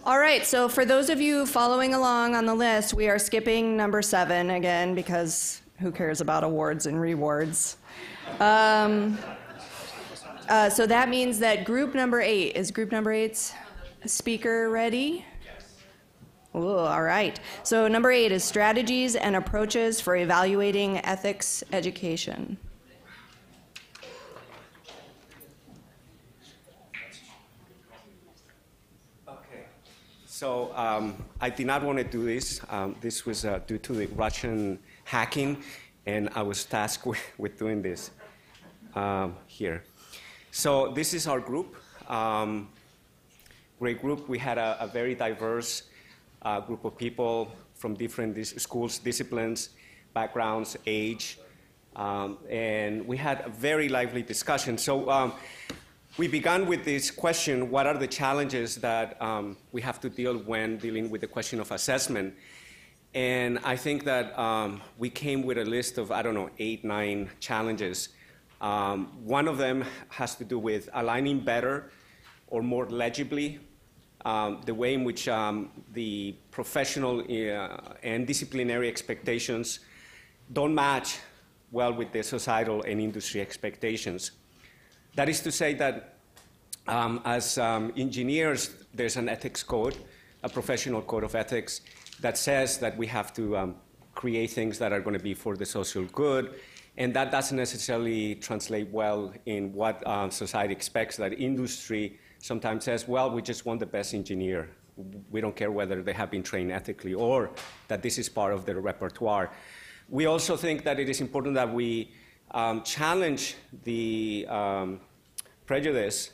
All right, so for those of you following along on the list, we are skipping number 7 again because who cares about awards and rewards? So that means that group number 8, is group number 8's speaker ready? Ooh, all right. So number 8 is strategies and approaches for evaluating ethics education. So I did not want to do this. This was due to the Russian hacking, and I was tasked with doing this here. So this is our group. Great group. We had a very diverse group of people from different schools, disciplines, backgrounds, age, and we had a very lively discussion. So we began with this question: what are the challenges that we have to deal when dealing with the question of assessment? And I think that we came with a list of, 8, 9 challenges. One of them has to do with aligning better or more legibly the way in which the professional and disciplinary expectations don't match well with the societal and industry expectations. That is to say that as engineers, there's an ethics code, a professional code of ethics, that says that we have to create things that are going to be for the social good, and that doesn't necessarily translate well in what society expects. That industry sometimes says, well, we just want the best engineer. We don't care whether they have been trained ethically or that this is part of their repertoire. We also think that it is important that we challenge the prejudice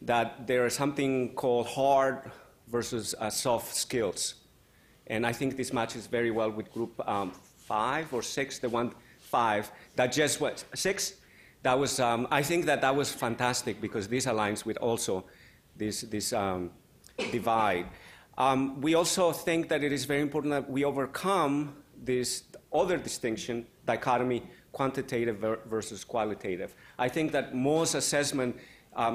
that there is something called hard versus soft skills. And I think this matches very well with group 5 or 6, the one 5, that just was 6. That was, I think that was fantastic because this aligns with also this divide. We also think that it is very important that we overcome this other distinction, dichotomy, quantitative versus qualitative. I think that most assessment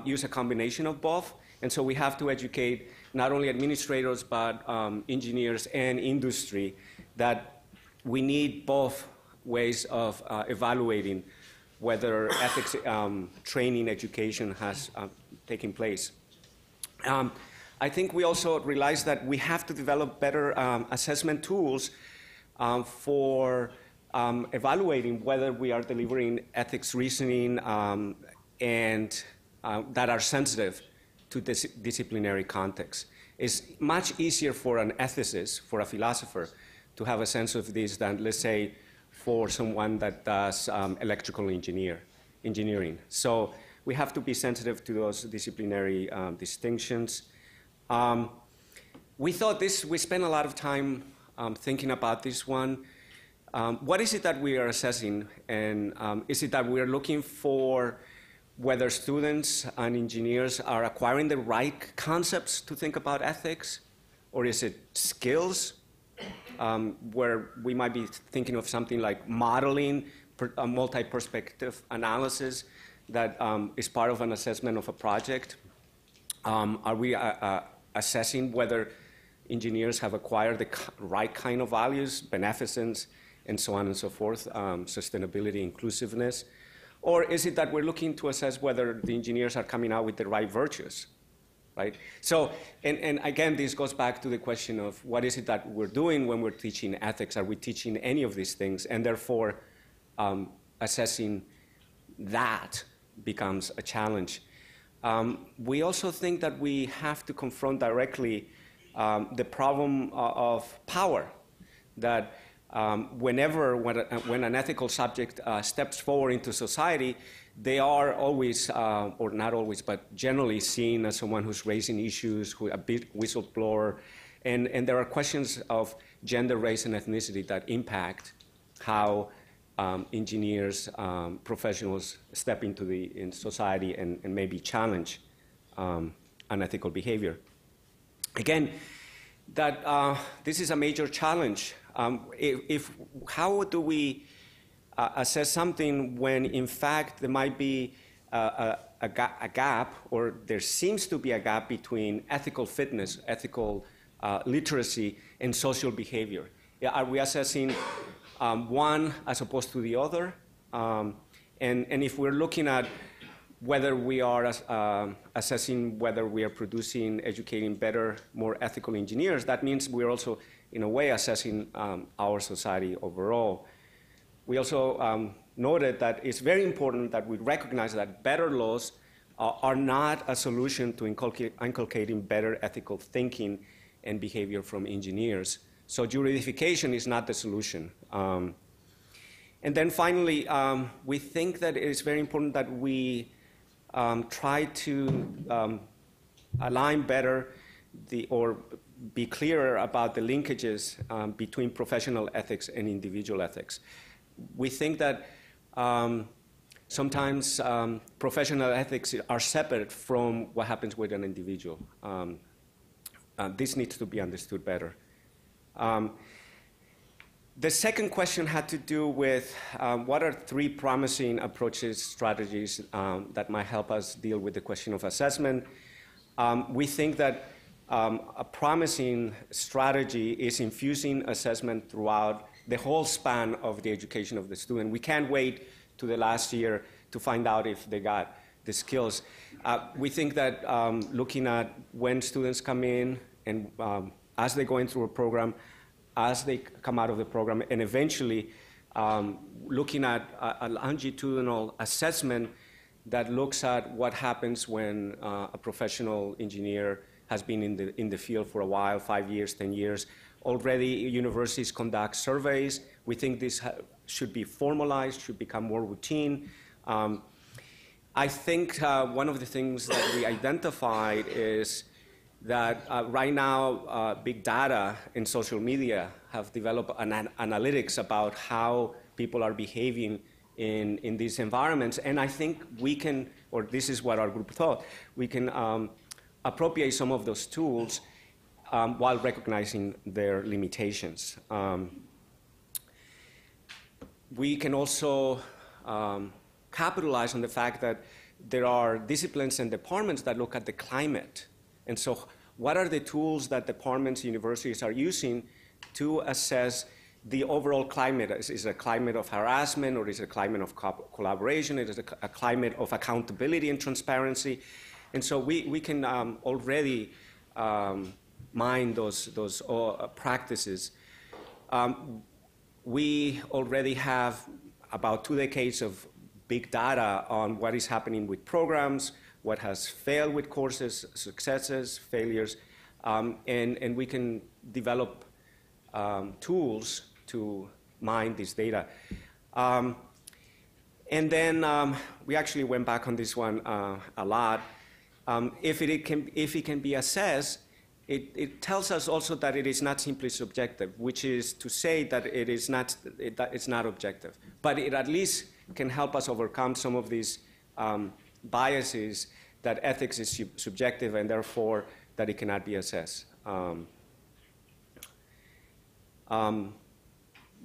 use a combination of both, and so we have to educate not only administrators but engineers and industry that we need both ways of evaluating whether ethics training education has taken place. I think we also realize that we have to develop better assessment tools for evaluating whether we are delivering ethics reasoning and that are sensitive to this disciplinary context. It's much easier for an ethicist, for a philosopher, to have a sense of this than, let's say, for someone that does electrical engineering. So we have to be sensitive to those disciplinary distinctions. We spent a lot of time thinking about this one. What is it that we are assessing? And is it that we are looking for whether students and engineers are acquiring the right concepts to think about ethics? Or is it skills, where we might be thinking of something like modeling, a multi-perspective analysis that is part of an assessment of a project? Are we assessing whether engineers have acquired the right kind of values, beneficence, and so on and so forth, sustainability, inclusiveness? Or is it that we're looking to assess whether the engineers are coming out with the right virtues, right? So, and again, this goes back to the question of what is it that we're doing when we're teaching ethics? Are we teaching any of these things? And therefore, assessing that becomes a challenge. We also think that we have to confront directly the problem of power, that when an ethical subject steps forward into society, they are always, or not always, but generally seen as someone who's raising issues, a big whistleblower, and there are questions of gender, race, and ethnicity that impact how engineers, professionals step into in society and maybe challenge unethical behavior. Again, that this is a major challenge. How do we assess something when, in fact, there might be a gap, or there seems to be a gap between ethical fitness, ethical literacy, and social behavior. Yeah, are we assessing one as opposed to the other? And if we're looking at whether we are assessing whether we are producing, educating better, more ethical engineers, that means we're also, in a way, assessing our society overall. We also noted that it's very important that we recognize that better laws are not a solution to inculcating better ethical thinking and behavior from engineers. So juridification is not the solution. And then finally, we think that it is very important that we try to align better or be clearer about the linkages between professional ethics and individual ethics. We think that sometimes professional ethics are separate from what happens with an individual. This needs to be understood better. The second question had to do with what are 3 promising approaches, strategies that might help us deal with the question of assessment. We think that a promising strategy is infusing assessment throughout the whole span of the education of the student. We can't wait to the last year to find out if they got the skills. We think that looking at when students come in and as they're going through a program, as they come out of the program, and eventually looking at a longitudinal assessment that looks at what happens when a professional engineer has been in the field for a while, 5 years, 10 years. Already universities conduct surveys. We think this should be formalized, should become more routine. I think one of the things that we identified is that right now big data and social media have developed an analytics about how people are behaving in these environments. And I think we can, or this is what our group thought, we can appropriate some of those tools while recognizing their limitations. We can also capitalize on the fact that there are disciplines and departments that look at the climate. And so what are the tools that departments, universities are using to assess the overall climate? Is it a climate of harassment, or is it a climate of collaboration? Is it a climate of accountability and transparency? And so we can already mine those practices. We already have about 2 decades of big data on what is happening with programs, what has failed with courses, successes, failures, and we can develop tools to mine this data. And then we actually went back on this one a lot. If it can be assessed, it tells us also that it is not simply subjective, which is to say that it's not objective. But it at least can help us overcome some of these biases that ethics is subjective and therefore that it cannot be assessed.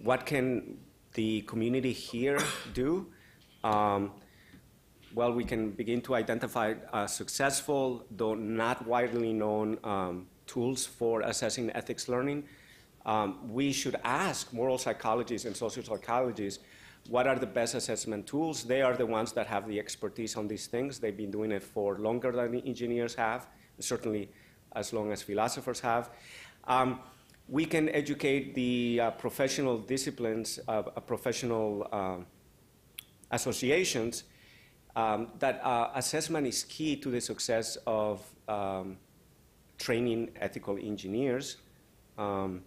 What can the community here do? Well, we can begin to identify successful, though not widely known, tools for assessing ethics learning. We should ask moral psychologists and social psychologists what are the best assessment tools. They are the ones that have the expertise on these things. They've been doing it for longer than the engineers have, certainly as long as philosophers have. We can educate the professional disciplines, professional associations, that assessment is key to the success of training ethical engineers. And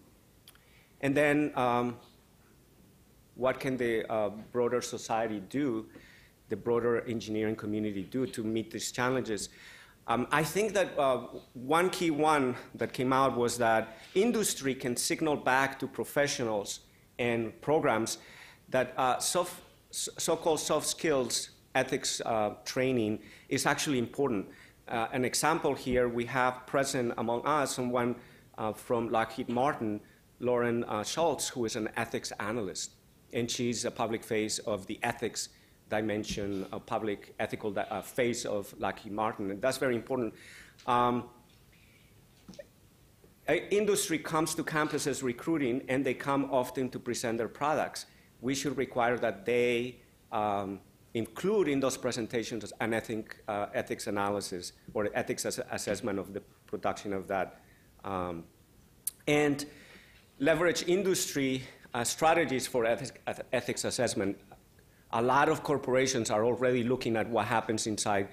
then what can the broader society do, the broader engineering community do to meet these challenges? I think that one key one that came out was that industry can signal back to professionals and programs that so-called soft skills ethics training is actually important. An example here, we have present among us someone from Lockheed Martin, Lauren Schultz, who is an ethics analyst. And she's a public face of the ethics dimension, a public ethical face of Lockheed Martin, and that's very important. Industry comes to campuses recruiting, and they come often to present their products. We should require that they include in those presentations an ethics analysis or ethics assessment of the production of that. And leverage industry strategies for ethics assessment. A lot of corporations are already looking at what happens inside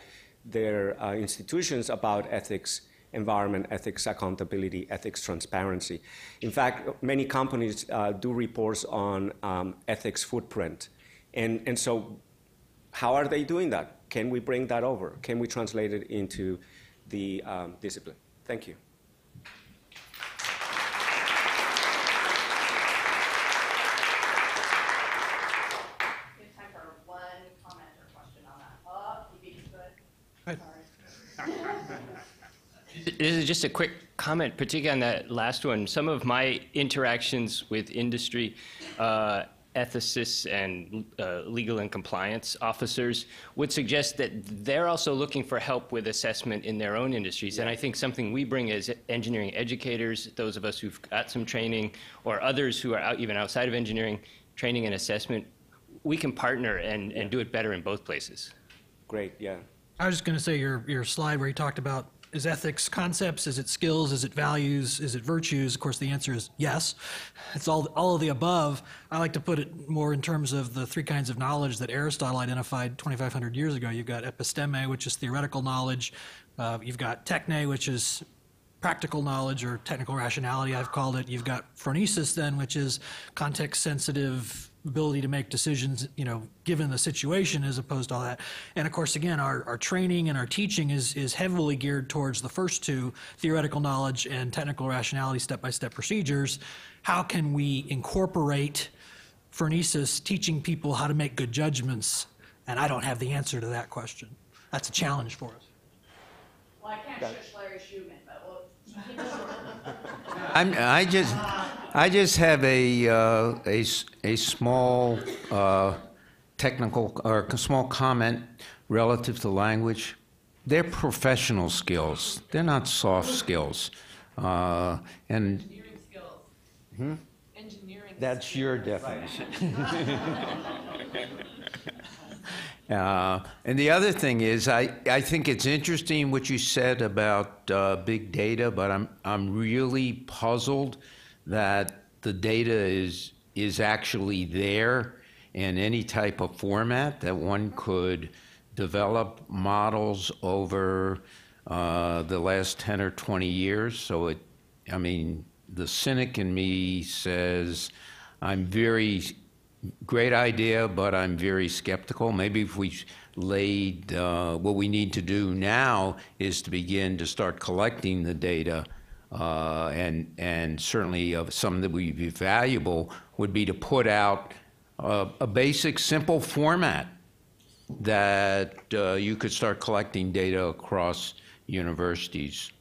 their institutions about ethics, environment, ethics, accountability, ethics, transparency. In fact, many companies do reports on ethics footprint. And so how are they doing that? Can we bring that over? Can we translate it into the discipline? Thank you. This is just a quick comment, particularly on that last one. Some of my interactions with industry ethicists and legal and compliance officers would suggest that they're also looking for help with assessment in their own industries. And I think something we bring as engineering educators, those of us who've got some training, or others who are even outside of engineering, training and assessment, we can partner and do it better in both places. Great, yeah. I was just going to say your slide where you talked about, is ethics concepts, is it skills, is it values, is it virtues? Of course, the answer is yes. It's all of the above. I like to put it more in terms of the three kinds of knowledge that Aristotle identified 2,500 years ago. You've got episteme, which is theoretical knowledge. You've got techne, which is practical knowledge or technical rationality, I've called it. You've got phronesis then, which is context-sensitive ability to make decisions, given the situation as opposed to all that. And of course, again, our training and our teaching is heavily geared towards the first two, theoretical knowledge and technical rationality, step-by-step procedures. How can we incorporate phronesis, teaching people how to make good judgments? And I don't have the answer to that question. That's a challenge for us. Well, I can't shush Larry Schumann, but we'll keep it short. I just have a small technical or small comment relative to language. They're professional skills. They're not soft skills. Engineering skills. Engineering. That's skills. your definition. And the other thing is, I think it's interesting what you said about big data, but I'm really puzzled that the data is actually there in any type of format, that one could develop models over the last 10 or 20 years. So the cynic in me says, great idea, but I'm very skeptical. Maybe if we laid, what we need to do now is to begin to start collecting the data, and certainly something that would be valuable would be to put out a basic, simple format that you could start collecting data across universities.